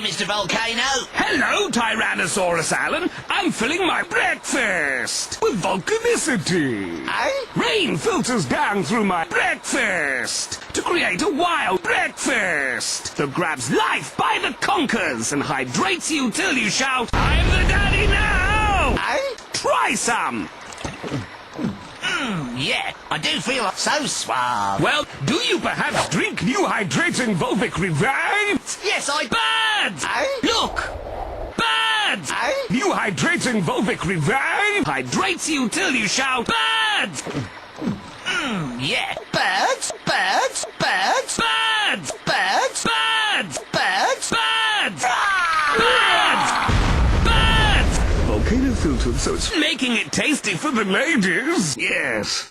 Mr. Volcano. Hello, Tyrannosaurus Alan. I'm filling my breakfast with volcanicity. Eh? Rain filters down through my breakfast to create a wild breakfast that grabs life by the conkers and hydrates you till you shout, "I'm the daddy now!" Eh? Try some. Yeah, I do feel so suave. Well, do you perhaps drink new hydrating Volvic Revive? Yes, I... Birds! Eh? Look! Birds! Eh? New hydrating Volvic Revive hydrates you till you shout, "Birds! Yeah. Birds, birds, birds, Birds! birds, Birds! birds, Birds! Ah! Birds! Birds! Volcano-filtered, so it's making it tasty for the ladies. Yes.